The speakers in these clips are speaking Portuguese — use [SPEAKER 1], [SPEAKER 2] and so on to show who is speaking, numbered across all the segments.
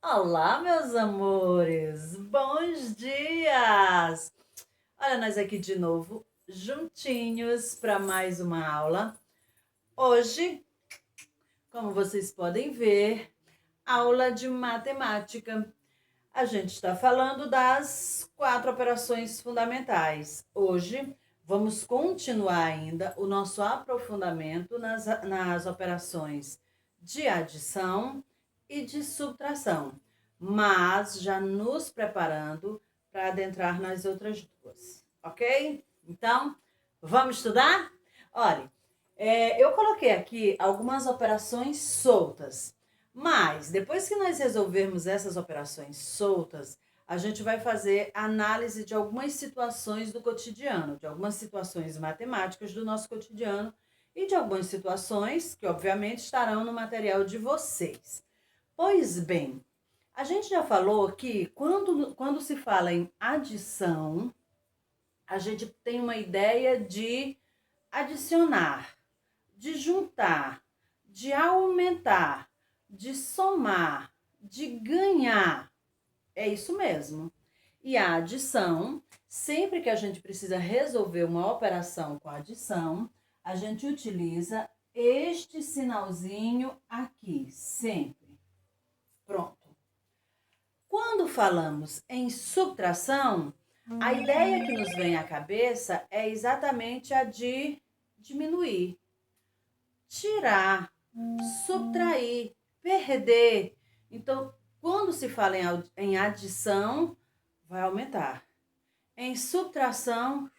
[SPEAKER 1] Olá, meus amores! Bons dias! Olha, nós aqui de novo, juntinhos para mais uma aula. Hoje, como vocês podem ver, aula de matemática. A gente está falando das 4 operações fundamentais. Hoje, vamos continuar ainda o nosso aprofundamento nas operações de adição e de subtração, mas já nos preparando para adentrar nas outras duas, ok? Então, vamos estudar? Olha, eu coloquei aqui algumas operações soltas, mas depois que nós resolvermos essas operações soltas, a gente vai fazer análise de algumas situações do cotidiano, de algumas situações matemáticas do nosso cotidiano e de algumas situações que, obviamente, estarão no material de vocês. Pois bem, a gente já falou que quando se fala em adição, a gente tem uma ideia de adicionar, de juntar, de aumentar, de somar, de ganhar. É isso mesmo. E a adição, sempre que a gente precisa resolver uma operação com adição, a gente utiliza este sinalzinho aqui, sempre. Pronto. Quando falamos em subtração, a ideia que nos vem à cabeça é exatamente a de diminuir, tirar, subtrair, perder. Então, quando se fala em adição, vai aumentar. Em subtração,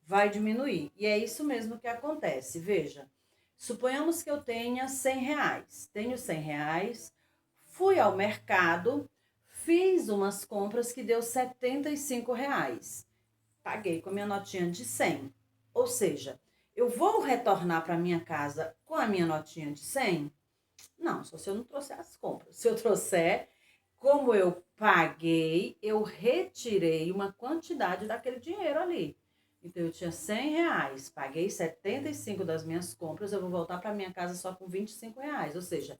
[SPEAKER 1] vai diminuir. E é isso mesmo que acontece. Veja, suponhamos que eu tenha 100 reais. Tenho 100 reais, fui ao mercado, fiz umas compras que deu 75 reais. Paguei com a minha notinha de 100. Ou seja, eu vou retornar para minha casa com a minha notinha de 100? Não, só se eu não trouxer as compras. Se eu trouxer, como eu paguei, eu retirei uma quantidade daquele dinheiro ali. Então, eu tinha 100 reais, paguei 75 das minhas compras, eu vou voltar para minha casa só com 25 reais. Ou seja,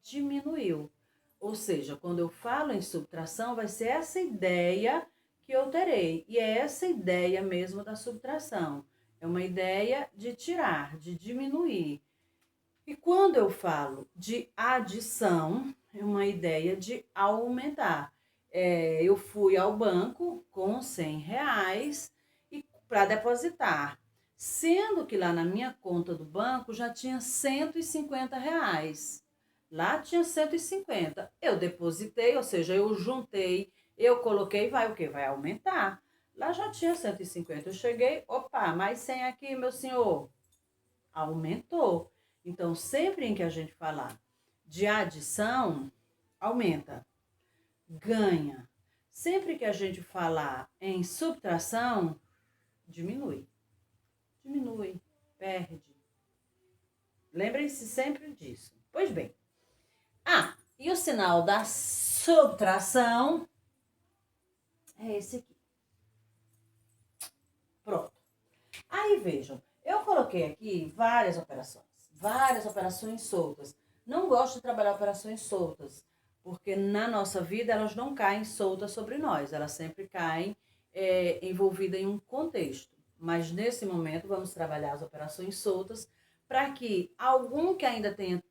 [SPEAKER 1] diminuiu. Ou seja, quando eu falo em subtração, vai ser essa ideia que eu terei. E é essa ideia mesmo da subtração. É uma ideia de tirar, de diminuir. E quando eu falo de adição, é uma ideia de aumentar. Eu fui ao banco com 100 reais para depositar, sendo que lá na minha conta do banco já tinha 150 reais. Lá tinha 150. Eu depositei, ou seja, eu juntei, eu coloquei, vai o quê? Vai aumentar. Lá já tinha 150. Eu cheguei, opa, mais 100 aqui, meu senhor. Aumentou. Então, sempre em que a gente falar de adição, aumenta, ganha. Sempre que a gente falar em subtração, diminui. Diminui, perde. Lembrem-se sempre disso. Pois bem. E o sinal da subtração é esse aqui. Pronto. Aí vejam, eu coloquei aqui várias operações soltas. Não gosto de trabalhar operações soltas, porque na nossa vida elas não caem soltas sobre nós, elas sempre caem envolvidas em um contexto. Mas nesse momento vamos trabalhar as operações soltas para que algum que ainda tenha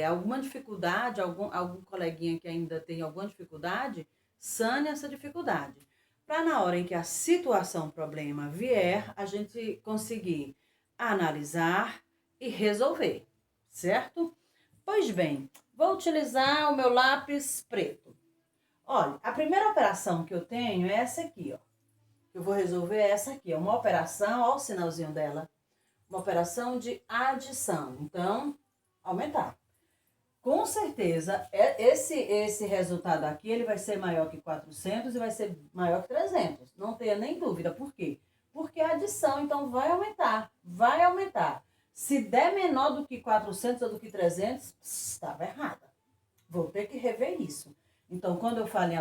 [SPEAKER 1] alguma dificuldade, algum coleguinha que ainda tenha alguma dificuldade, sane essa dificuldade para na hora em que a situação, problema vier, a gente conseguir analisar e resolver, certo? Pois bem, vou utilizar o meu lápis preto. Olha, a primeira operação que eu tenho é essa aqui, ó. Eu vou resolver essa aqui, é uma operação, ó o sinalzinho dela, uma operação de adição. Então, aumentar. Com certeza, esse resultado aqui, ele vai ser maior que 400 e vai ser maior que 300. Não tenha nem dúvida. Por quê? Porque a adição, então, vai aumentar. Vai aumentar. Se der menor do que 400 ou do que 300, estava errada. Vou ter que rever isso. Então, quando eu falo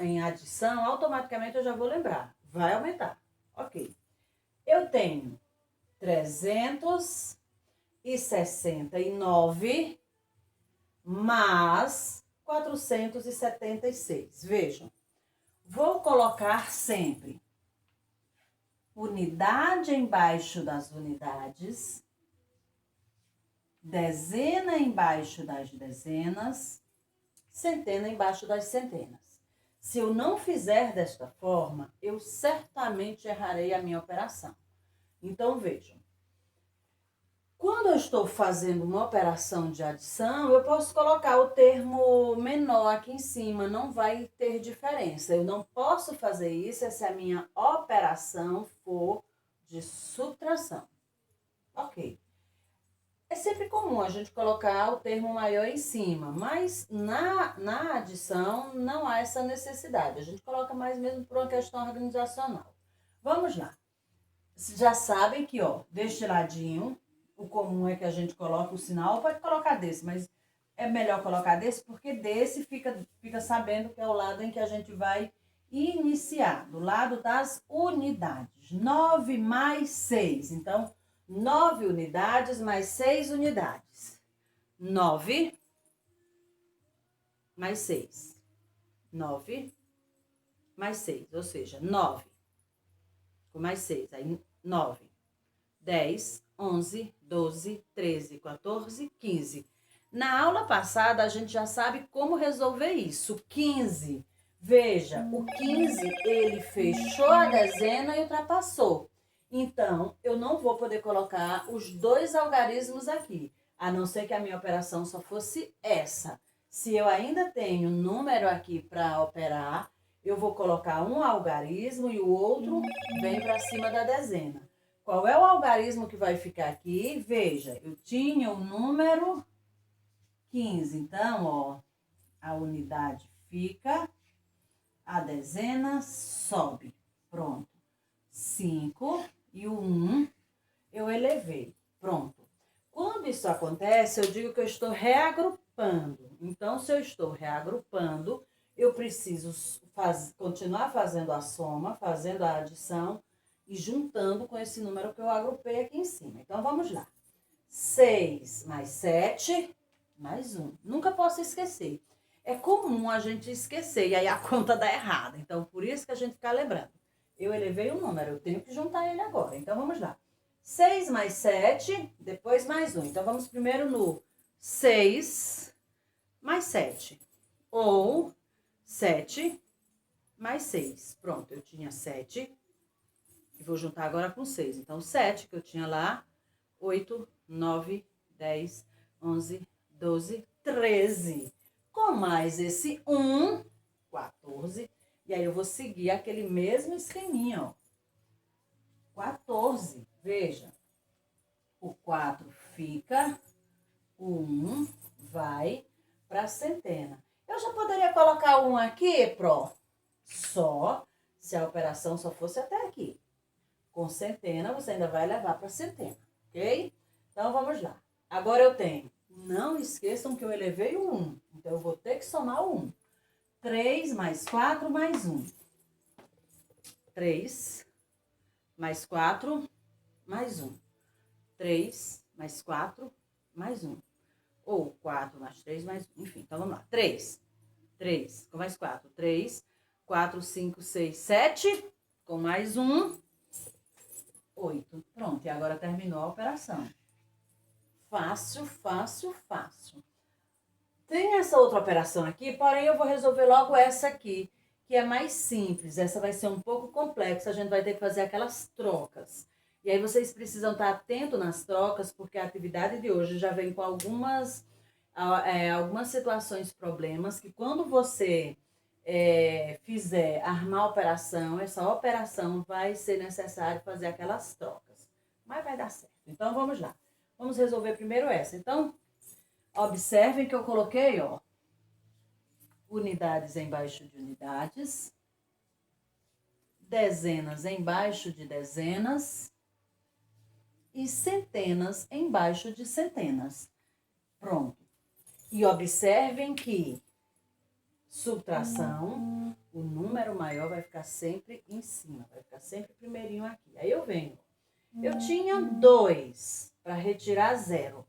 [SPEAKER 1] em adição, automaticamente eu já vou lembrar. Vai aumentar. Ok. Eu tenho 369 mais 476. Vejam, vou colocar sempre unidade embaixo das unidades, dezena embaixo das dezenas, centena embaixo das centenas. Se eu não fizer desta forma, eu certamente errarei a minha operação. Então, vejam. Quando eu estou fazendo uma operação de adição, eu posso colocar o termo menor aqui em cima, não vai ter diferença. Eu não posso fazer isso se a minha operação for de subtração. Ok. É sempre comum a gente colocar o termo maior em cima, mas na adição não há essa necessidade. A gente coloca mais mesmo por uma questão organizacional. Vamos lá. Vocês já sabem que, ó, deste ladinho, o comum é que a gente coloca o sinal, pode colocar desse, mas é melhor colocar desse, porque desse fica sabendo que é o lado em que a gente vai iniciar, do lado das unidades. 9 mais 6, então, 9 unidades mais 6 unidades. 9 mais 6. 9 mais 6, ou seja, 9 com mais 6, aí 9, 10, 11, 12, 13, 14, 15. Na aula passada, a gente já sabe como resolver isso. 15, veja, o 15, ele fechou a dezena e ultrapassou. Então, eu não vou poder colocar os dois algarismos aqui, a não ser que a minha operação só fosse essa. Se eu ainda tenho número aqui para operar, eu vou colocar um algarismo e o outro vem para cima da dezena. Qual é o algarismo que vai ficar aqui? Veja, eu tinha o número 15. Então, ó, a unidade fica, a dezena sobe. Pronto. 5 e o 1 eu elevei. Pronto. Quando isso acontece, eu digo que eu estou reagrupando. Então, se eu estou reagrupando, eu preciso continuar fazendo a soma, fazendo a adição e juntando com esse número que eu agrupei aqui em cima. Então, vamos lá. 6 mais 7 mais 1. Nunca posso esquecer. É comum a gente esquecer e aí a conta dá errada. Então, por isso que a gente fica lembrando. Eu elevei um número, eu tenho que juntar ele agora. Então, vamos lá. 6 mais 7, depois mais 1. Então, vamos primeiro no 6 mais 7. Ou 7 mais 6. Pronto, eu tinha 7 e vou juntar agora com 6. Então, 7 que eu tinha lá, 8, 9, 10, 11, 12, 13. Com mais esse 1, 14. E aí, eu vou seguir aquele mesmo esqueminha, ó. 14. Veja. O 4 fica, o 1 vai para a centena. Eu já poderia colocar um aqui, Pro, só se a operação só fosse até aqui. Com centena, você ainda vai levar para centena, ok? Então, vamos lá. Agora eu tenho, não esqueçam que eu elevei o 1. Então, eu vou ter que somar o 1. 3 mais 4 mais 1. 3 mais 4 mais 1. 3 mais 4 mais 1. Ou 4 mais 3 mais 1. Enfim, então vamos lá. 3. 3 com mais 4. 3, 4, 5, 6, 7. Com mais 1. 8. Pronto, e agora terminou a operação. Fácil, fácil, fácil. Tem essa outra operação aqui, porém eu vou resolver logo essa aqui, que é mais simples. Essa vai ser um pouco complexa, a gente vai ter que fazer aquelas trocas. E aí vocês precisam estar atentos nas trocas, porque a atividade de hoje já vem com algumas situações, problemas, que quando você fizer armar a operação, essa operação vai ser necessário fazer aquelas trocas. Mas vai dar certo. Então, vamos lá. Vamos resolver primeiro essa. Então, observem que eu coloquei, ó, unidades embaixo de unidades, dezenas embaixo de dezenas e centenas embaixo de centenas. Pronto. E observem que subtração, o número maior vai ficar sempre em cima, vai ficar sempre primeirinho aqui. Aí eu venho. Eu tinha 2 para retirar 0.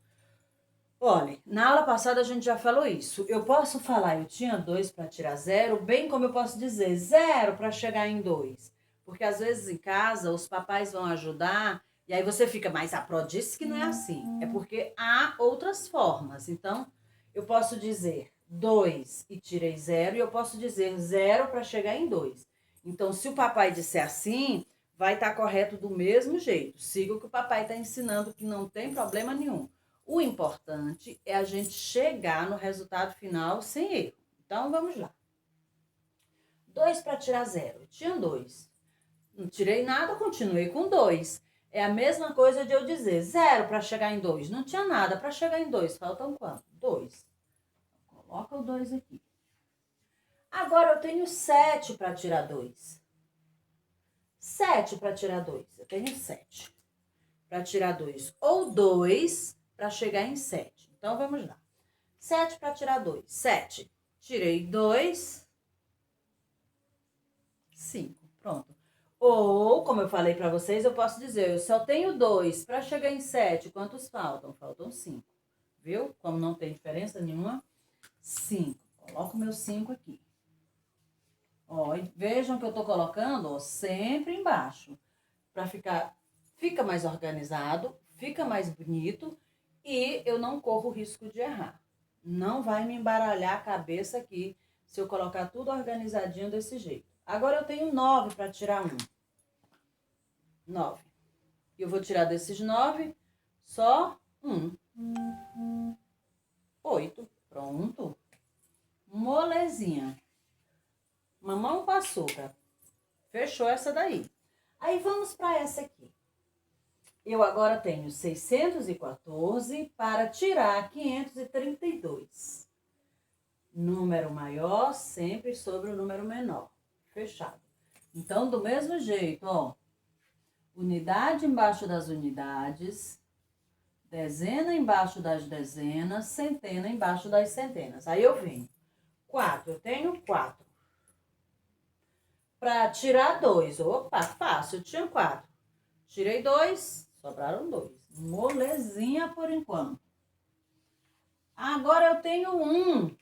[SPEAKER 1] Olha, na aula passada a gente já falou isso. Eu posso falar, eu tinha 2 para tirar 0, bem como eu posso dizer 0 para chegar em 2. Porque às vezes em casa os papais vão ajudar e aí você fica, mas a Pro disse que não é assim. É porque há outras formas. Então, eu posso dizer 2 e tirei 0 e eu posso dizer 0 para chegar em 2. Então, se o papai disser assim, vai estar correto do mesmo jeito. Siga o que o papai está ensinando, que não tem problema nenhum. O importante é a gente chegar no resultado final sem erro. Então, vamos lá. 2 para tirar 0. Tinha 2. Não tirei nada, continuei com 2. É a mesma coisa de eu dizer 0 para chegar em 2. Não tinha nada para chegar em 2. Faltam quanto? 2. Coloca o 2 aqui. Agora eu tenho 7 para tirar 2. 7 para tirar 2. Eu tenho 7 para tirar 2. Ou 2 para chegar em 7. Então, vamos lá. 7 para tirar 2. 7. Tirei 2. 5. Pronto. Ou, como eu falei para vocês, eu posso dizer, eu só tenho 2 para chegar em 7. Quantos faltam? Faltam 5. Viu? Como não tem diferença nenhuma. 5. Coloco o meu 5 aqui. Ó, e vejam que eu tô colocando, ó, sempre embaixo. Para fica mais organizado, fica mais bonito e eu não corro o risco de errar. Não vai me embaralhar a cabeça aqui se eu colocar tudo organizadinho desse jeito. Agora eu tenho 9 para tirar 1. 9. Eu vou tirar desses 9 só 1. 8. Pronto. Molezinha. Mamão com açúcar. Fechou essa daí. Aí vamos para essa aqui. Eu agora tenho 614 para tirar 532. Número maior sempre sobre o número menor. Fechado. Então, do mesmo jeito, ó. Unidade embaixo das unidades. Dezena embaixo das dezenas. Centena embaixo das centenas. Aí eu venho. 4. Eu tenho 4. Para tirar 2. Opa, fácil. Eu tinha 4. Tirei 2. Sobraram 2. Molezinha por enquanto. Agora eu tenho 1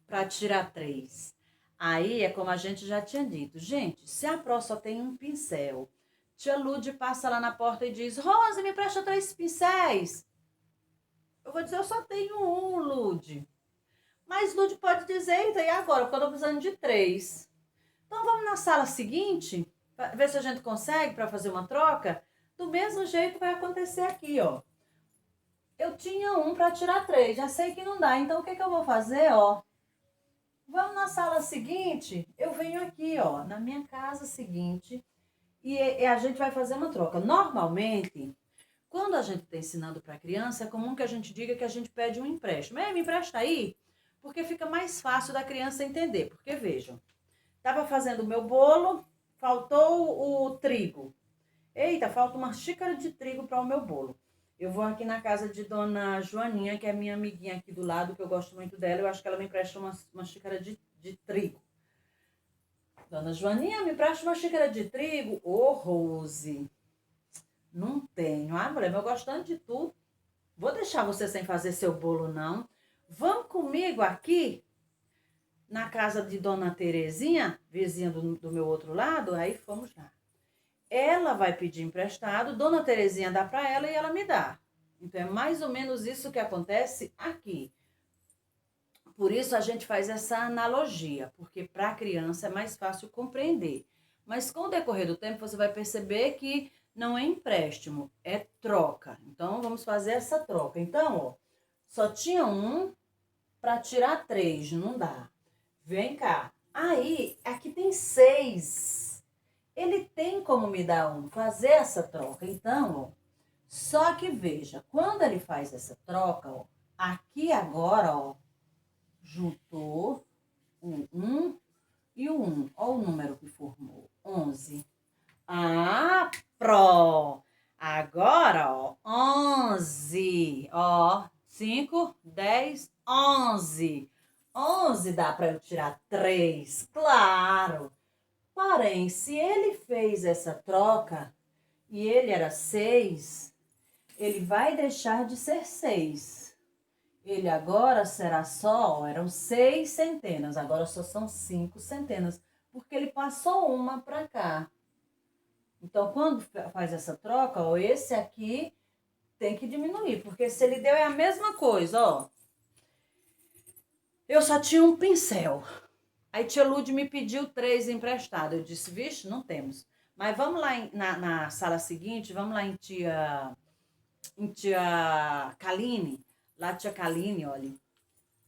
[SPEAKER 1] para tirar 3. Aí é como a gente já tinha dito. Gente, se a Pro só tem um pincel, tia Lude passa lá na porta e diz, Rose, me presta 3 pincéis. Eu vou dizer, eu só tenho 1, Lude. Mas Lude pode dizer, e agora? Porque eu tô precisando de 3. Então vamos na sala seguinte, ver se a gente consegue para fazer uma troca. Do mesmo jeito vai acontecer aqui, ó. Eu tinha 1 para tirar 3, já sei que não dá. Então, o que que eu vou fazer, ó? Vamos na sala seguinte, eu venho aqui, ó, na minha casa seguinte, e a gente vai fazer uma troca. Normalmente, quando a gente está ensinando para a criança, é comum que a gente diga que a gente pede um empréstimo. Me empresta aí, porque fica mais fácil da criança entender. Porque, vejam, estava fazendo o meu bolo, faltou o trigo. Eita, falta uma xícara de trigo para o meu bolo. Eu vou aqui na casa de dona Joaninha, que é minha amiguinha aqui do lado, que eu gosto muito dela. Eu acho que ela me empresta uma xícara de trigo. Dona Joaninha, me empresta uma xícara de trigo? Ô, Rose, não tenho. Ah, mulher, eu gosto tanto de tudo. Vou deixar você sem fazer seu bolo, não. Vamos comigo aqui na casa de dona Terezinha, vizinha do meu outro lado? Aí fomos lá. Ela vai pedir emprestado, dona Terezinha dá para ela e ela me dá. Então, é mais ou menos isso que acontece aqui. Por isso, a gente faz essa analogia, porque para a criança é mais fácil compreender. Mas com o decorrer do tempo, você vai perceber que não é empréstimo, é troca. Então, vamos fazer essa troca. Então, ó, só tinha 1 para tirar 3, não dá. Vem cá. Aí, aqui tem 6. Ele tem como me dar 1, fazer essa troca. Então, ó, só que veja, quando ele faz essa troca, ó, aqui agora, ó, juntou o 1 e o 1. Olha o número que formou, 11. Ah, Pro! Agora, ó, 11. Ó, 5, 10, 11. 11 dá para eu tirar 3, claro. Porém, se ele fez essa troca e ele era 6, ele vai deixar de ser 6. Ele agora será só, eram 6 centenas, agora só são 5 centenas, porque ele passou uma para cá. Então, quando faz essa troca, ó, esse aqui tem que diminuir, porque se ele deu é a mesma coisa, ó. Eu só tinha um pincel. Aí tia Lude me pediu 3 emprestado. Eu disse, vixe, não temos. Mas vamos lá na sala seguinte, vamos lá em tia Kaline. Lá tia Kaline, olha,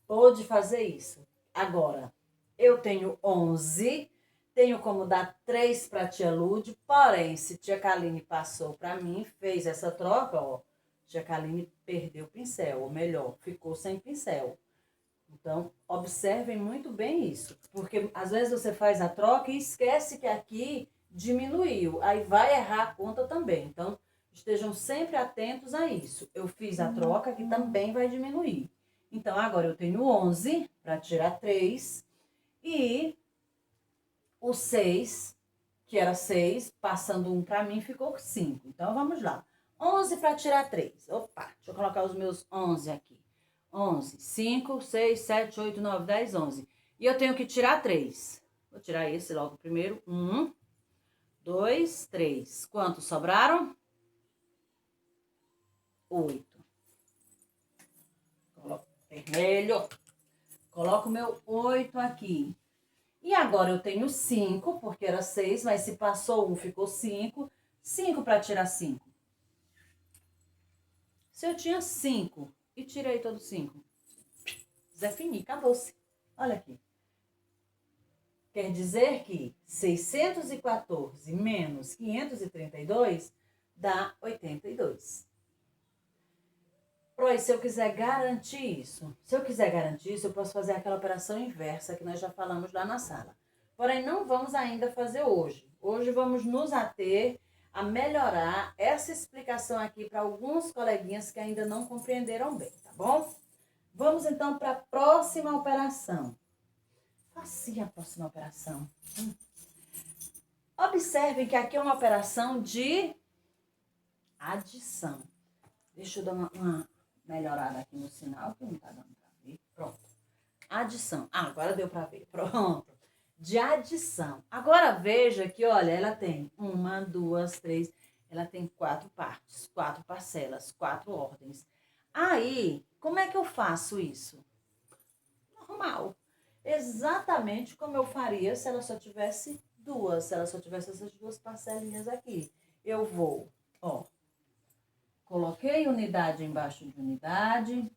[SPEAKER 1] pôde fazer isso. Agora, eu tenho 11, tenho como dar 3 para tia Lude, porém, se tia Kaline passou para mim, fez essa troca, ó, tia Kaline perdeu o pincel, ou melhor, ficou sem pincel. Então, observem muito bem isso, porque às vezes você faz a troca e esquece que aqui diminuiu, aí vai errar a conta também. Então, estejam sempre atentos a isso. Eu fiz a troca que também vai diminuir. Então, agora eu tenho 11 para tirar 3 e o 6, que era 6, passando um para mim, ficou 5. Então, vamos lá. 11 para tirar 3. Opa, deixa eu colocar os meus 11 aqui. 11, 5, 6, 7, 8, 9, 10, 11. E eu tenho que tirar 3. Vou tirar esse logo primeiro. 1, 2, 3. Quantos sobraram? 8. Coloco vermelho. Coloco o meu 8 aqui. E agora eu tenho 5, porque era 6, mas se passou 1, ficou 5. 5 para tirar 5. Se eu tinha 5 e tirei todos 5, Zé Fini, acabou-se. Olha aqui. Quer dizer que 614 menos 532 dá 82. Pois, se eu quiser garantir isso, eu posso fazer aquela operação inversa que nós já falamos lá na sala. Porém, não vamos ainda fazer hoje. Hoje vamos nos ater a melhorar essa explicação aqui para alguns coleguinhas que ainda não compreenderam bem, tá bom? Vamos então para a próxima operação. Faça a próxima operação. Observem que aqui é uma operação de adição. Deixa eu dar uma melhorada aqui no sinal, que não tá dando para ver. Pronto. Adição. Agora deu para ver. Pronto. De adição. Agora veja que, olha, ela tem 1, 2, 3, ela tem 4 partes, 4 parcelas, 4 ordens. Aí, como é que eu faço isso? Normal. Exatamente como eu faria se ela só tivesse 2, se ela só tivesse essas 2 parcelinhas aqui. Eu vou, ó, coloquei unidade embaixo de unidade,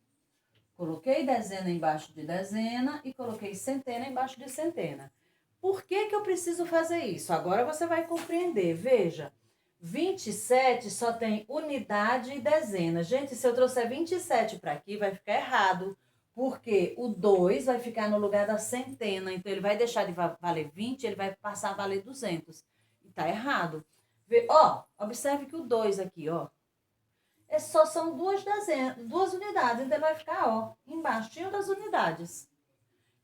[SPEAKER 1] coloquei dezena embaixo de dezena e coloquei centena embaixo de centena. Por que que eu preciso fazer isso? Agora você vai compreender. Veja, 27 só tem unidade e dezena. Gente, se eu trouxer 27 para aqui, vai ficar errado. Porque o 2 vai ficar no lugar da centena. Então, ele vai deixar de valer 20, ele vai passar a valer 200. E tá errado. Ó, observe que o 2 aqui, ó, só são 2 unidades. Então, ele vai ficar, ó, embaixo das unidades.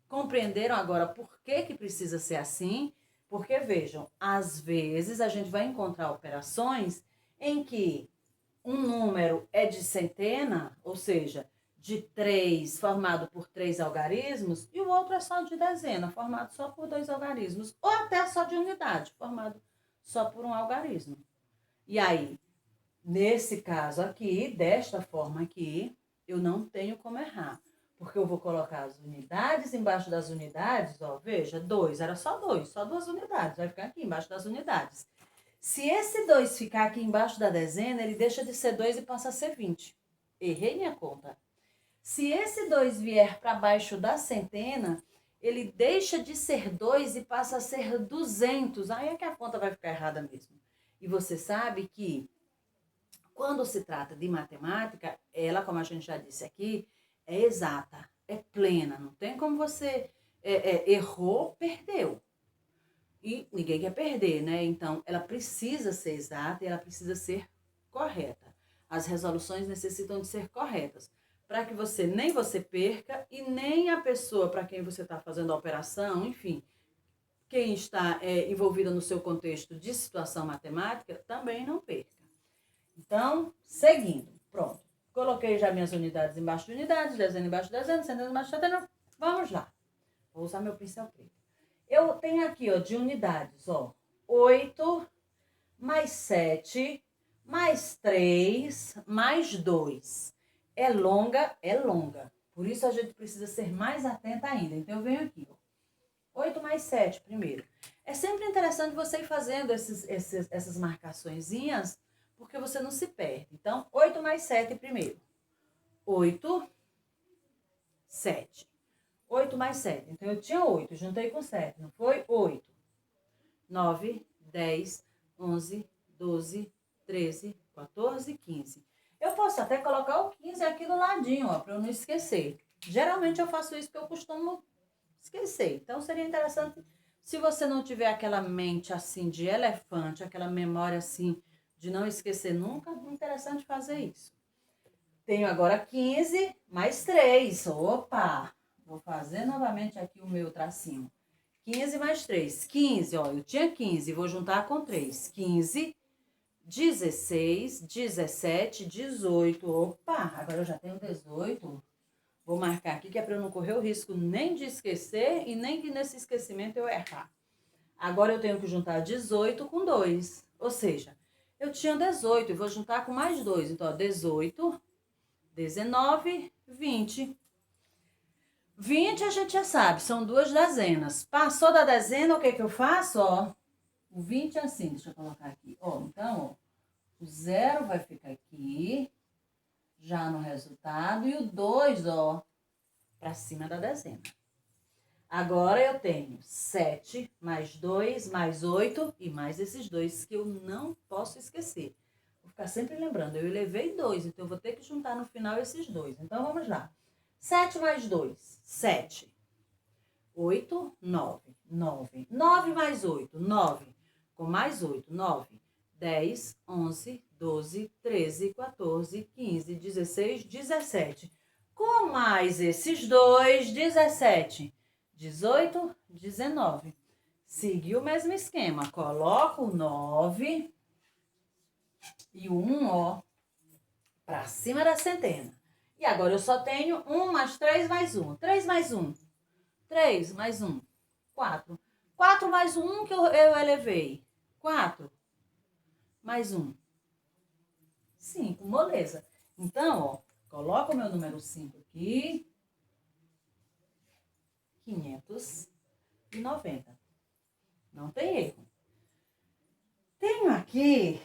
[SPEAKER 1] Compreenderam agora por que que precisa ser assim? Porque, vejam, às vezes a gente vai encontrar operações em que um número é de centena, ou seja, de 3, formado por 3 algarismos, e o outro é só de dezena, formado só por 2 algarismos, ou até só de unidade, formado só por um algarismo. E aí, nesse caso aqui, desta forma aqui, eu não tenho como errar. Porque eu vou colocar as unidades embaixo das unidades, ó, veja, 2, era só 2, só 2 unidades, vai ficar aqui embaixo das unidades. Se esse 2 ficar aqui embaixo da dezena, ele deixa de ser 2 e passa a ser 20. Errei minha conta. Se esse 2 vier para baixo da centena, ele deixa de ser 2 e passa a ser 200. Aí é que a conta vai ficar errada mesmo. E você sabe que, quando se trata de matemática, ela, como a gente já disse aqui, é exata, é plena. Não tem como você errou, perdeu. E ninguém quer perder, né? Então, ela precisa ser exata e ela precisa ser correta. As resoluções necessitam de ser corretas, para que nem você perca e nem a pessoa para quem você está fazendo a operação, enfim, quem está envolvida no seu contexto de situação matemática, também não perca. Então, seguindo. Pronto. Coloquei já minhas unidades embaixo de unidades, dezena embaixo de dezena, centena embaixo de centena. Vamos lá. Vou usar meu pincel preto. Eu tenho aqui, ó, de unidades, ó, 8 mais 7 mais 3 mais 2. É longa, é longa. Por isso a gente precisa ser mais atenta ainda. Então eu venho aqui, ó. 8 mais 7 primeiro. É sempre interessante você ir fazendo essas marcaçõezinhas, porque você não se perde. Então, 8 mais 7 primeiro. 8, 7. 8 mais 7. Então, eu tinha 8, juntei com 7, não foi? 8. 9, 10, 11, 12, 13, 14, 15. Eu posso até colocar o 15 aqui do ladinho, ó, para eu não esquecer. Geralmente eu faço isso porque eu costumo esquecer. Então, seria interessante, se você não tiver aquela mente assim de elefante, aquela memória assim de não esquecer nunca, é interessante fazer isso. Tenho agora 15 mais 3. Opa! Vou fazer novamente aqui o meu tracinho. 15 mais 3. 15, ó, eu tinha 15, vou juntar com 3. 15, 16, 17, 18. Opa, agora eu já tenho 18. Vou marcar aqui que é para eu não correr o risco nem de esquecer e nem que nesse esquecimento eu errar. Agora eu tenho que juntar 18 com 2. Ou seja, eu tinha 18 e vou juntar com mais 2. Então, ó, 18, 19, 20. 20 a gente já sabe, são 2 dezenas. Passou da dezena, o que que eu faço? Ó, o 20 é assim, deixa eu colocar aqui. Ó, então, ó, o 0 vai ficar aqui, já no resultado, e o 2, ó, para cima da dezena. Agora eu tenho 7 mais 2 mais 8 e mais esses 2 que eu não posso esquecer. Vou ficar sempre lembrando, eu elevei 2, então eu vou ter que juntar no final esses 2. Então, vamos lá. 7 mais 2, 7. 8, 9, 9. 9 mais 8, 9. Com mais 8, 9. 10, 11, 12, 13, 14, 15, 16, 17. Com mais esses 2, 17. 18, 19. Seguiu o mesmo esquema. Coloco o 9 e o 1, ó, pra cima da centena. E agora eu só tenho 1 mais 3 mais 1. 3 mais 1. 3 mais 1. 4. 4 mais 1 que eu elevei. 4 mais 1. 5. Moleza. Então, ó, coloco o meu número 5 aqui. 590. Não tem erro. Tenho aqui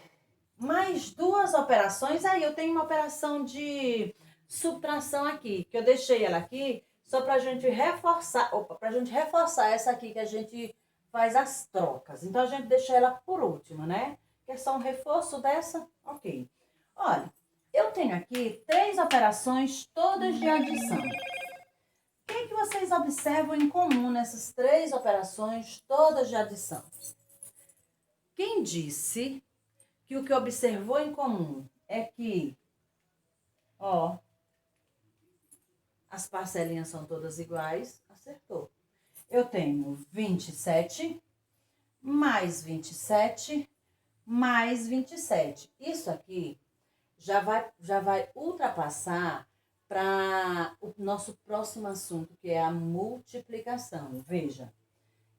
[SPEAKER 1] mais 2 operações. Aí eu tenho uma operação de subtração aqui, que eu deixei ela aqui só pra gente reforçar, pra gente reforçar essa aqui que a gente faz as trocas. Então, a gente deixa ela por último, né? Que é só um reforço dessa, ok. Olha, eu tenho aqui 3 operações todas de adição. O que vocês observam em comum nessas 3 operações todas de adição? Quem disse que o que observou em comum é que, ó, as parcelinhas são todas iguais, acertou. Eu tenho 27 mais 27 mais 27. Isso aqui já vai ultrapassar para o nosso próximo assunto, que é a multiplicação. Veja,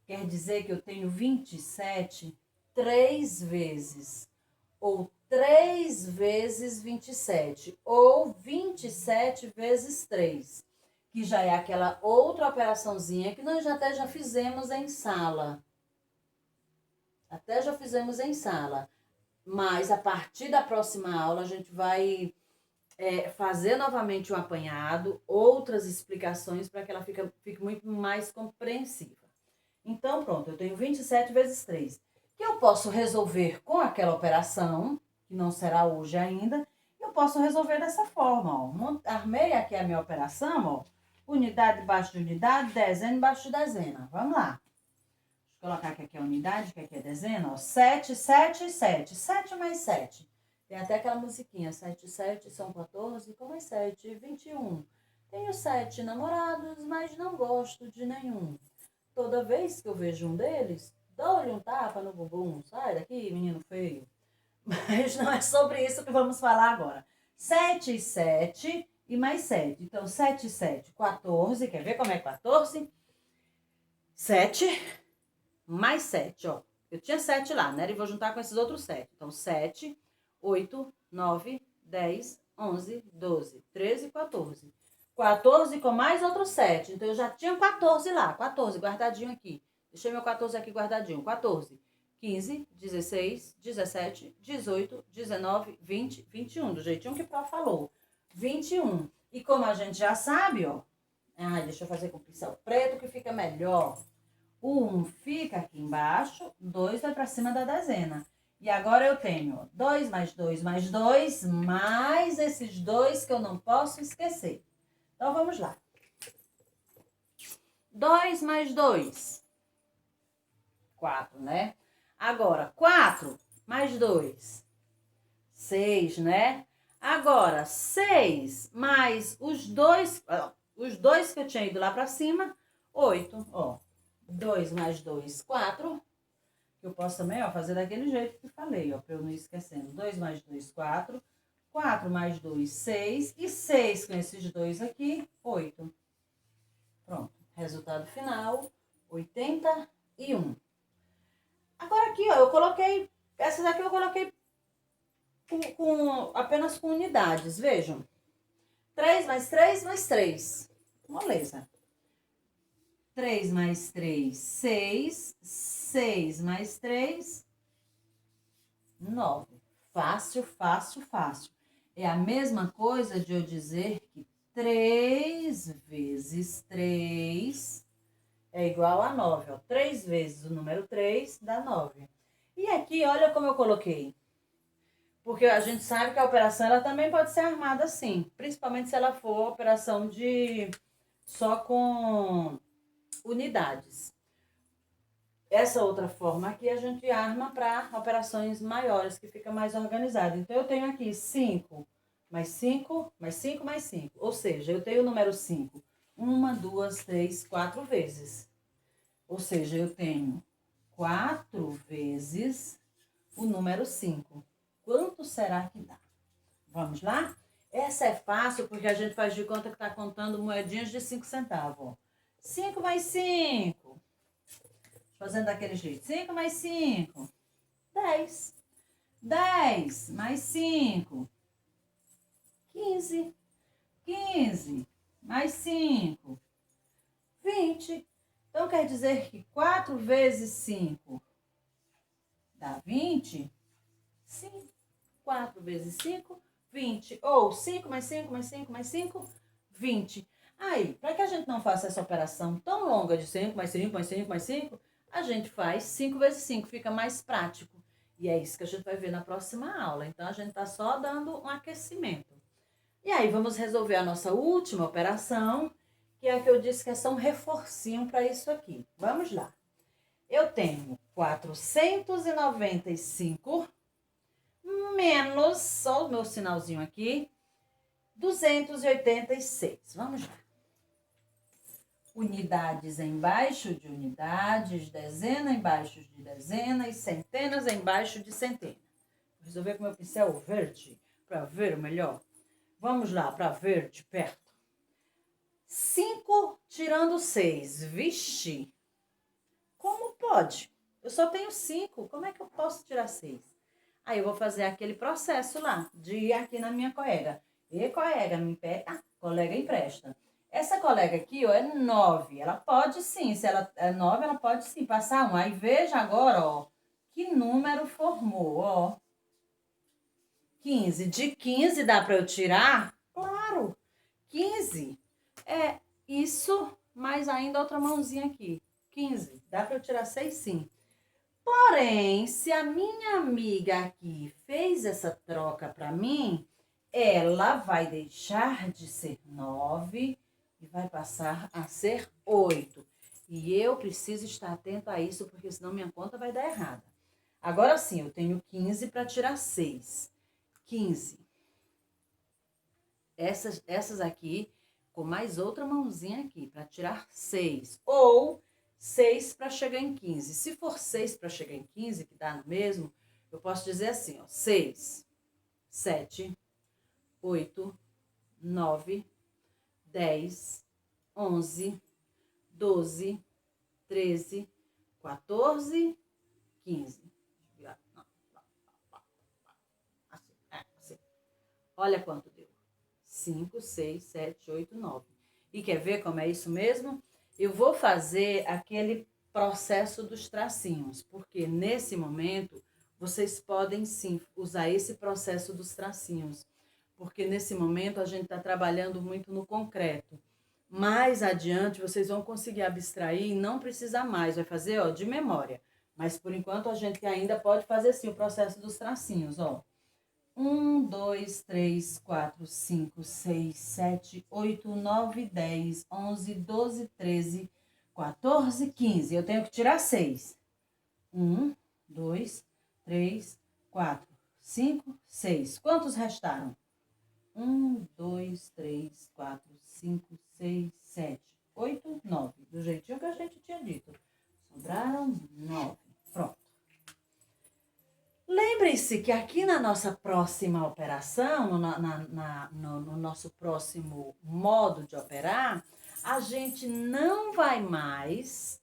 [SPEAKER 1] quer dizer que eu tenho 27 3 vezes, ou 3 vezes 27, ou 27 vezes 3, que já é aquela outra operaçãozinha que nós até já fizemos em sala. Até já fizemos em sala. Mas a partir da próxima aula a gente vai fazer novamente um apanhado, outras explicações para que ela fique muito mais compreensiva. Então, pronto, eu tenho 27 vezes 3, que eu posso resolver com aquela operação, que não será hoje ainda, eu posso resolver dessa forma, ó. Armei aqui a minha operação, ó, unidade embaixo de unidade, dezena embaixo de dezena. Vamos lá. Deixa eu colocar que aqui é unidade, que aqui é dezena, ó. 7, 7, 7. 7 mais 7. Tem até aquela musiquinha, 7, 7 são 14, com mais 7, 21. Tenho 7 namorados, mas não gosto de nenhum. Toda vez que eu vejo um deles, dou-lhe um tapa no bumbum. Sai daqui, menino feio. Mas não é sobre isso que vamos falar agora. 7 e 7 e mais 7. Então, 7 e 7, 14. Quer ver como é 14? 7 mais 7, ó. Eu tinha 7 lá, né? E vou juntar com esses outros 7. Então, 7, 8, 9, 10, 11, 12, 13, 14. 14 com mais outros 7. Então, eu já tinha 14 lá. 14 guardadinho aqui. Deixei meu 14 aqui guardadinho. 14, 15, 16, 17, 18, 19, 20, 21. Do jeitinho que o Pró falou. 21. E como a gente já sabe, ó. Deixa eu fazer com pincel preto que fica melhor. O 1 fica aqui embaixo, 2 vai para cima da dezena. E agora eu tenho 2 mais 2 mais 2, mais esses 2 que eu não posso esquecer. Então, vamos lá. 2 mais 2. 4, né? Agora, 4 mais 2. 6, né? Agora, 6 mais os 2 que eu tinha ido lá para cima, 8, ó. 2 mais 2, 4. Eu posso também, ó, fazer daquele jeito que falei, ó, para eu não ir esquecendo. 2 mais 2, 4. 4 mais 2, 6. E 6 com esses 2 aqui, 8. Pronto. Resultado final, 81. Agora aqui, ó, eu coloquei... Essas aqui eu coloquei apenas com unidades, vejam. 3 mais 3 mais 3. Moleza. 3 mais 3, 6. 6 mais 3, 9. Fácil, fácil, fácil. É a mesma coisa de eu dizer que 3 vezes 3 é igual a 9. Ó. 3 vezes o número 3 dá 9. E aqui, olha como eu coloquei. Porque a gente sabe que a operação ela também pode ser armada assim. Principalmente se ela for operação só com unidades. Essa outra forma aqui a gente arma para operações maiores, que fica mais organizado. Então, eu tenho aqui 5 mais 5, mais 5, mais 5. Ou seja, eu tenho o número 5 1, 2, 3, 4 vezes. Ou seja, eu tenho 4 vezes o número 5. Quanto será que dá? Vamos lá? Essa é fácil porque a gente faz de conta que está contando moedinhas de 5 centavos. Ó. 5 mais 5. Fazendo daquele jeito. 5 mais 5. 10. 10 mais 5. 15. 15 mais 5. 20. Então, quer dizer que 4 vezes 5 dá 20? Sim. 4 vezes 5, 20. Ou 5 mais 5 mais 5 mais 5, 20. Aí, para que a gente não faça essa operação tão longa de 5 mais 5 mais 5 mais 5, a gente faz 5 vezes 5, fica mais prático. E é isso que a gente vai ver na próxima aula. Então, a gente está só dando um aquecimento. E aí, vamos resolver a nossa última operação, que é a que eu disse que é só um reforcinho para isso aqui. Vamos lá. Eu tenho 495 menos, só o meu sinalzinho aqui, 286. Vamos lá. Unidades embaixo de unidades, dezena embaixo de dezena e centenas embaixo de centena. Vou resolver com meu pincel verde para ver melhor. Vamos lá, para ver de perto. 5 tirando 6. Vixe! Como pode? Eu só tenho 5. Como é que eu posso tirar 6? Aí eu vou fazer aquele processo lá, de ir aqui na minha colega. E colega, me empresta, colega empresta. Essa colega aqui, ó, é 9. Ela pode sim, se ela é 9, ela pode sim passar 1. Aí veja agora, ó, que número formou, ó. 15. De 15 dá para eu tirar? Claro, 15. É isso, mais ainda outra mãozinha aqui. 15. Dá para eu tirar 6 sim. Porém, se a minha amiga aqui fez essa troca para mim, ela vai deixar de ser 9 e vai passar a ser 8. E eu preciso estar atento a isso, porque senão minha conta vai dar errada. Agora sim, eu tenho 15 para tirar 6. 15. Essas aqui, com mais outra mãozinha aqui, para tirar 6. Ou 6 para chegar em 15. Se for 6 para chegar em 15, que dá no mesmo, eu posso dizer assim, ó, 6, 7, 8, 9, 10, 11, 12, 13, 14, 15. Assim. Olha quanto deu. 5, 6, 7, 8, 9. E quer ver como é isso mesmo? Eu vou fazer aquele processo dos tracinhos, porque nesse momento vocês podem sim usar esse processo dos tracinhos, porque nesse momento a gente está trabalhando muito no concreto. Mais adiante vocês vão conseguir abstrair e não precisar mais, vai fazer ó, de memória. Mas por enquanto a gente ainda pode fazer sim o processo dos tracinhos, ó. 1, 2, 3, 4, 5, 6, 7, 8, 9, 10, 11, 12, 13, 14, 15. Eu tenho que tirar 6. 1, 2, 3, 4, 5, 6. Quantos restaram? 1, 2, 3, 4, 5, 6, 7, 8, 9. Do jeitinho que a gente tinha dito. Sobraram 9. Pronto. Lembre-se que aqui na nossa próxima operação, no nosso próximo modo de operar, a gente não vai mais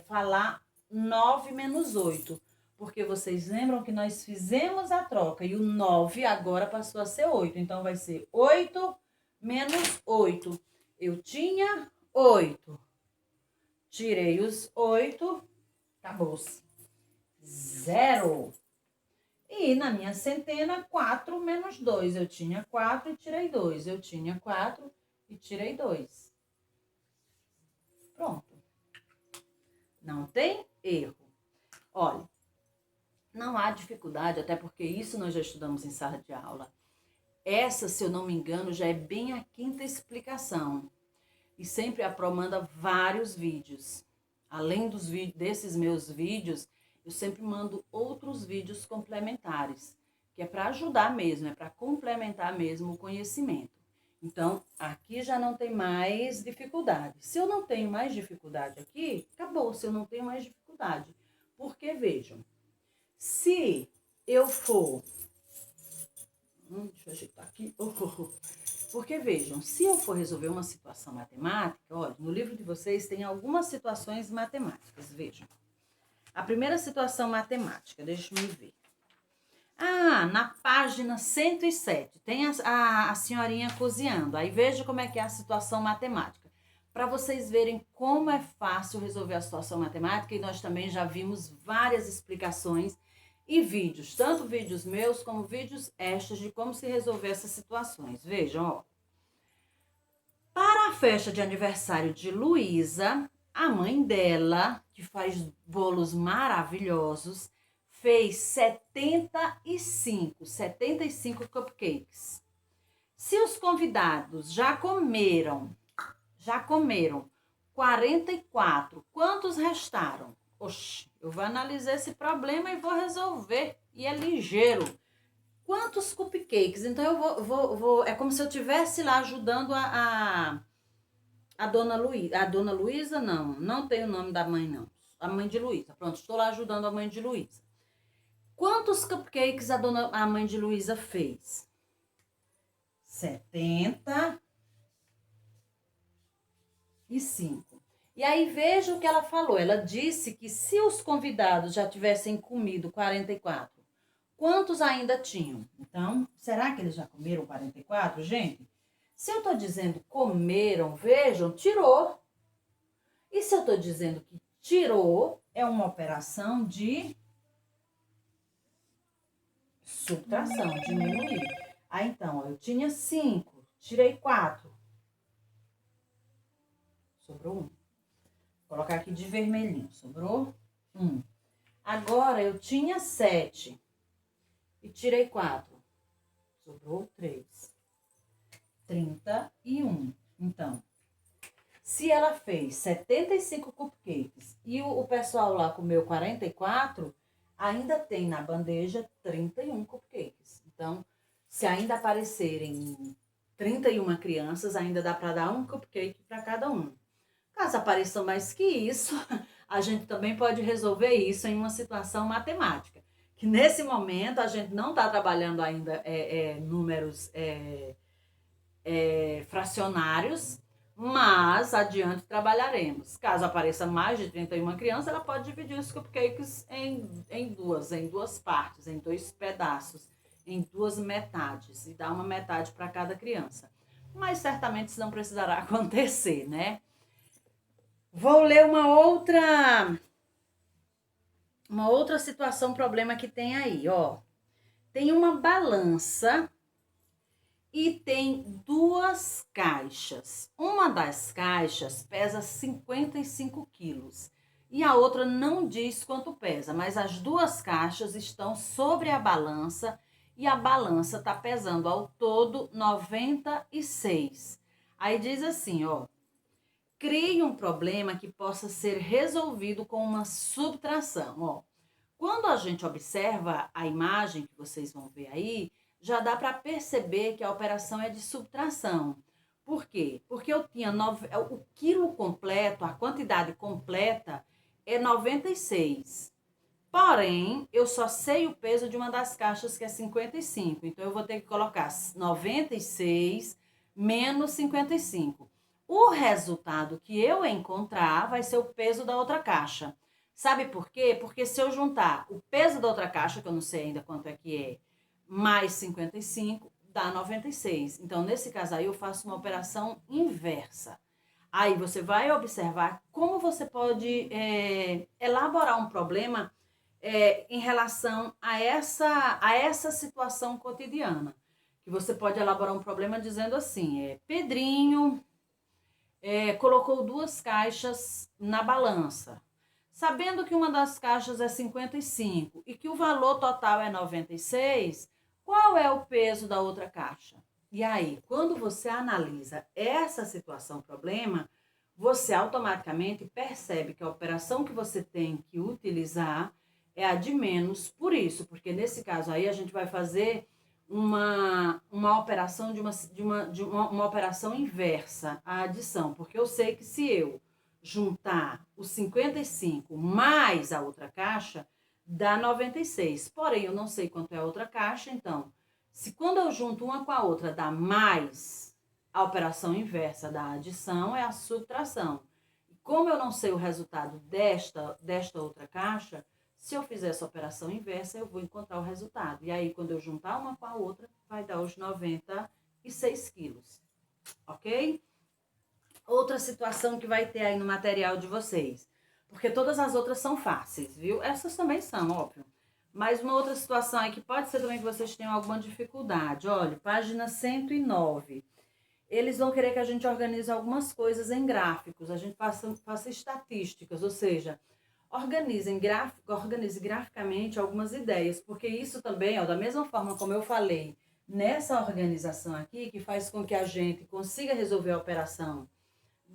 [SPEAKER 1] falar 9 menos 8, porque vocês lembram que nós fizemos a troca e o 9 agora passou a ser 8, então vai ser 8 menos 8. Eu tinha 8, tirei os 8, acabou-se. 0. E na minha centena, 4 menos 2. Eu tinha 4 e tirei 2. Eu tinha 4 e tirei 2. Pronto. Não tem erro. Olha, não há dificuldade, até porque isso nós já estudamos em sala de aula. Essa, se eu não me engano, já é bem a 5ª explicação. E sempre a Pro manda vários vídeos. Além desses meus vídeos, eu sempre mando outros vídeos complementares, que é para ajudar mesmo, é para complementar mesmo o conhecimento. Então, aqui já não tem mais dificuldade. Se eu não tenho mais dificuldade aqui, acabou, se eu não tenho mais dificuldade. Porque, vejam, se eu for... deixa eu ajeitar aqui. Porque, vejam, se eu for resolver uma situação matemática, olha, no livro de vocês tem algumas situações matemáticas, vejam. A primeira situação matemática, deixa eu ver. Na página 107, tem a senhorinha cozinhando. Aí veja como é que é a situação matemática. Para vocês verem como é fácil resolver a situação matemática, e nós também já vimos várias explicações e vídeos, tanto vídeos meus como vídeos extras de como se resolver essas situações. Vejam, ó. Para a festa de aniversário de Luísa, a mãe dela, que faz bolos maravilhosos, fez 75 cupcakes. Se os convidados já comeram 44, quantos restaram? Oxe, eu vou analisar esse problema e vou resolver. E é ligeiro. Quantos cupcakes? Então, eu vou é como se eu estivesse lá ajudando a dona Luísa. A dona Luísa, não tem o nome da mãe, não. A mãe de Luísa. Pronto, estou lá ajudando a mãe de Luísa. Quantos cupcakes a mãe de Luísa fez? 75. E aí, veja o que ela falou. Ela disse que se os convidados já tivessem comido 44, quantos ainda tinham? Então, será que eles já comeram 44, gente? Se eu estou dizendo comeram, vejam, tirou. E se eu estou dizendo que tirou, é uma operação de subtração, diminuir. Então, ó, eu tinha 5, tirei 4. Sobrou 1. Vou colocar aqui de vermelhinho, sobrou 1. Agora, eu tinha 7 e tirei 4. Sobrou 3. 31. Então, se ela fez 75 cupcakes e o pessoal lá comeu 44, ainda tem na bandeja 31 cupcakes. Então, se ainda aparecerem 31 crianças, ainda dá para dar um cupcake para cada um. Caso apareçam mais que isso, a gente também pode resolver isso em uma situação matemática, que nesse momento a gente não está trabalhando ainda números fracionários, mas adiante trabalharemos. Caso apareça mais de 31 crianças, ela pode dividir os cupcakes em duas partes, em 2 pedaços, em 2 metades, e dar uma metade para cada criança. Mas certamente isso não precisará acontecer, né? Vou ler uma outra situação, problema que tem aí, ó. Tem uma balança e tem 2 caixas. Uma das caixas pesa 55 quilos e a outra não diz quanto pesa, mas as 2 caixas estão sobre a balança e a balança está pesando ao todo 96. Aí diz assim, ó. Crie um problema que possa ser resolvido com uma subtração, ó. Quando a gente observa a imagem que vocês vão ver aí, já dá para perceber que a operação é de subtração. Por quê? Porque eu tinha o quilo completo, a quantidade completa é 96. Porém, eu só sei o peso de uma das caixas, que é 55. Então, eu vou ter que colocar 96 menos 55. O resultado que eu encontrar vai ser o peso da outra caixa. Sabe por quê? Porque se eu juntar o peso da outra caixa, que eu não sei ainda quanto é que é, mais 55, dá 96. Então, nesse caso aí, eu faço uma operação inversa. Aí você vai observar como você pode elaborar um problema em relação a essa situação cotidiana. Que você pode elaborar um problema dizendo assim, Pedrinho colocou 2 caixas na balança. Sabendo que uma das caixas é 55 e que o valor total é 96, qual é o peso da outra caixa? E aí, quando você analisa essa situação, problema, você automaticamente percebe que a operação que você tem que utilizar é a de menos por isso, porque nesse caso aí a gente vai fazer uma operação uma operação inversa, a adição, porque eu sei que se eu juntar os 55 mais a outra caixa, dá 96. Porém, eu não sei quanto é a outra caixa, então, se quando eu junto uma com a outra dá mais, a operação inversa da adição é a subtração. E como eu não sei o resultado desta outra caixa, se eu fizer essa operação inversa, eu vou encontrar o resultado. E aí, quando eu juntar uma com a outra, vai dar os 96 quilos. Ok? Outra situação que vai ter aí no material de vocês. Porque todas as outras são fáceis, viu? Essas também são, óbvio. Mas uma outra situação aí que pode ser também que vocês tenham alguma dificuldade. Olha, página 109. Eles vão querer que a gente organize algumas coisas em gráficos. A gente faça estatísticas, ou seja, organize graficamente algumas ideias. Porque isso também, ó, da mesma forma como eu falei, nessa organização aqui, que faz com que a gente consiga resolver a operação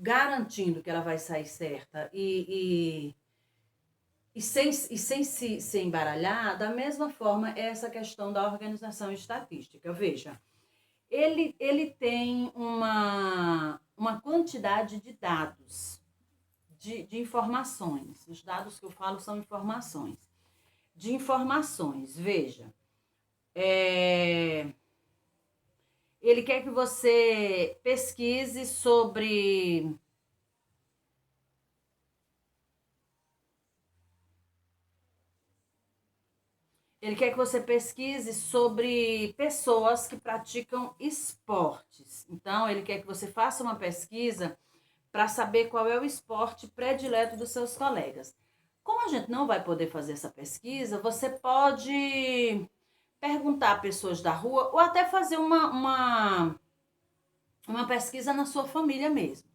[SPEAKER 1] garantindo que ela vai sair certa e sem se embaralhar, da mesma forma essa questão da organização estatística. Veja, ele tem uma quantidade de dados, de informações. Os dados que eu falo são informações. De informações, veja. Ele quer que você pesquise sobre... Ele quer que você pesquise sobre pessoas que praticam esportes. Então, ele quer que você faça uma pesquisa para saber qual é o esporte predileto dos seus colegas. Como a gente não vai poder fazer essa pesquisa, você pode perguntar a pessoas da rua ou até fazer uma pesquisa na sua família mesmo.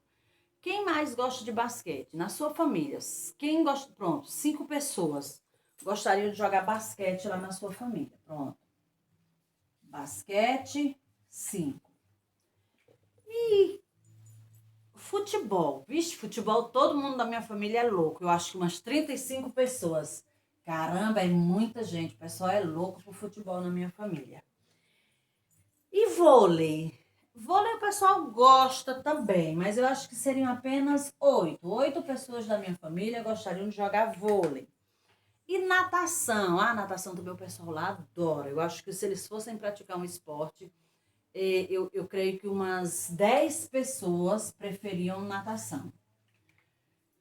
[SPEAKER 1] Quem mais gosta de basquete? Na sua família. Quem gosta... Pronto, 5 pessoas gostariam de jogar basquete lá na sua família. Pronto. Basquete, 5. E futebol. Vixe, futebol, todo mundo da minha família é louco. Eu acho que umas 35 pessoas. Caramba, é muita gente. O pessoal é louco por futebol na minha família. E vôlei? Vôlei o pessoal gosta também, mas eu acho que seriam apenas 8. 8 pessoas da minha família gostariam de jogar vôlei. E natação? Natação também o pessoal lá adora. Eu acho que se eles fossem praticar um esporte, eu creio que umas 10 pessoas preferiam natação.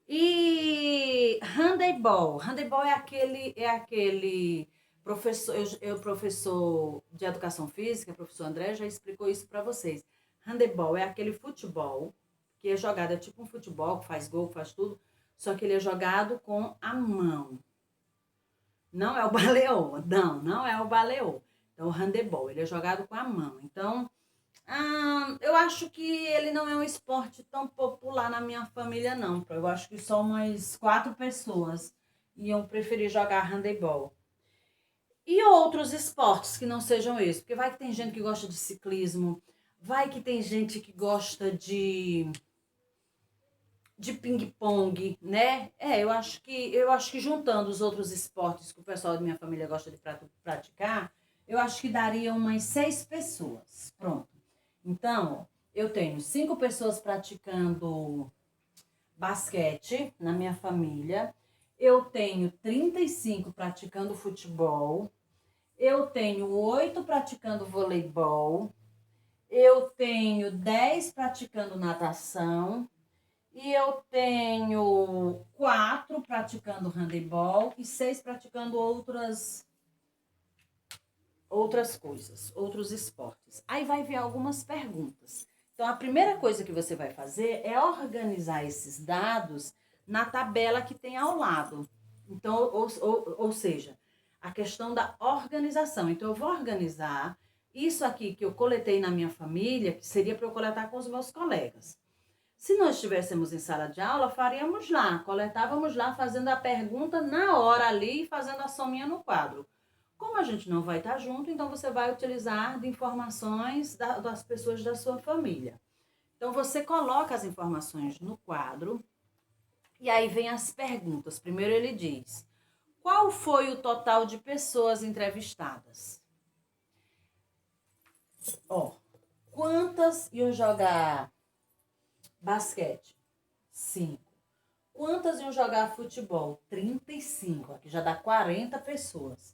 [SPEAKER 1] E handebol. Handebol é aquele professor, professor de educação física, professor André, já explicou isso para vocês. Handebol é aquele futebol que é jogado, é tipo um futebol que faz gol, que faz tudo, só que ele é jogado com a mão. Não é o baleô, não é o baleô. Então, o handebol, ele é jogado com a mão. Então, eu acho que ele não é um esporte tão popular na minha família, não. Eu acho que só umas 4 pessoas iam preferir jogar handebol. E outros esportes que não sejam esses? Porque vai que tem gente que gosta de ciclismo, vai que tem gente que gosta de ping-pong, né? Eu acho que juntando os outros esportes que o pessoal da minha família gosta de praticar, eu acho que daria umas 6 pessoas. Pronto. Então, ó, eu tenho 5 pessoas praticando basquete na minha família. Eu tenho 35 praticando futebol. Eu tenho 8 praticando voleibol. Eu tenho 10 praticando natação. E eu tenho 4 praticando handebol e 6 praticando outras coisas, outros esportes. Aí vai vir algumas perguntas. Então, a primeira coisa que você vai fazer é organizar esses dados na tabela que tem ao lado. Então, ou seja, a questão da organização. Então, eu vou organizar isso aqui que eu coletei na minha família, que seria para eu coletar com os meus colegas. Se nós estivéssemos em sala de aula, faríamos lá, coletávamos lá, fazendo a pergunta na hora ali e fazendo a sominha no quadro. Como a gente não vai estar junto, então você vai utilizar de informações das pessoas da sua família. Então você coloca as informações no quadro e aí vem as perguntas. Primeiro ele diz: qual foi o total de pessoas entrevistadas? Quantas iam jogar basquete? 5. Quantas iam jogar futebol? 35. Aqui já dá 40 pessoas.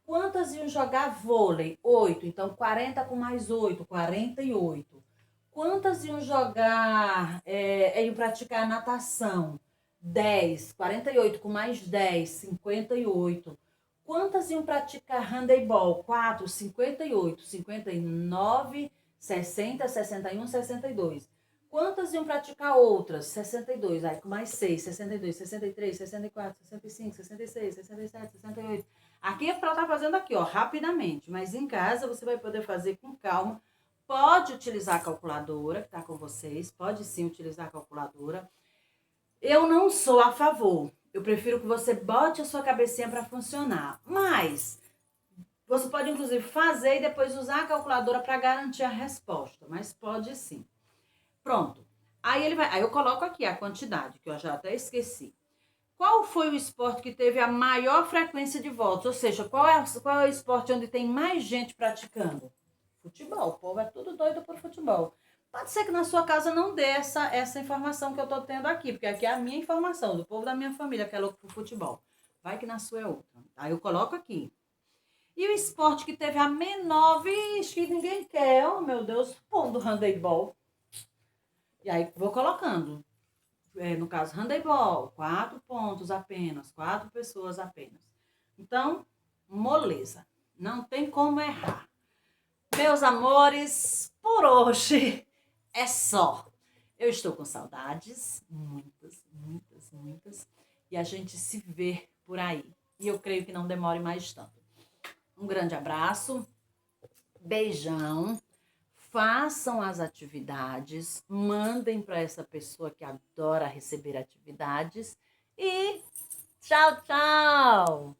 [SPEAKER 1] Quantas iam jogar vôlei? 8. Então, 40 com mais 8, 48. Quantas iam iam praticar natação? 10. 48 com mais 10, 58. Quantas iam praticar handebol? 4, 58, 59, 60, 61, 62. Quantas iam praticar outras? 62, aí com mais 6, 62, 63, 64, 65, 66, 67, 68. Aqui é para estar fazendo aqui, ó, rapidamente, mas em casa você vai poder fazer com calma. Pode utilizar a calculadora que está com vocês, pode sim utilizar a calculadora. Eu não sou a favor, eu prefiro que você bote a sua cabecinha para funcionar, mas você pode inclusive fazer e depois usar a calculadora para garantir a resposta, mas pode sim. Pronto. Aí eu coloco aqui a quantidade, que eu já até esqueci. Qual foi o esporte que teve a maior frequência de votos? Ou seja, qual é o esporte onde tem mais gente praticando? Futebol. O povo é tudo doido por futebol. Pode ser que na sua casa não dê essa informação que eu tô tendo aqui, porque aqui é a minha informação, do povo da minha família que é louco por futebol. Vai que na sua é outra. Aí eu coloco aqui. E o esporte que teve a menor, vixe, que ninguém quer, oh meu Deus, o povo do handebol. E aí vou colocando. No caso, handebol, 4 pontos apenas, 4 pessoas apenas. Então, moleza. Não tem como errar. Meus amores, por hoje é só. Eu estou com saudades, muitas, muitas, muitas. E a gente se vê por aí. E eu creio que não demore mais tanto. Um grande abraço, beijão. Façam as atividades, mandem para essa pessoa que adora receber atividades e tchau, tchau!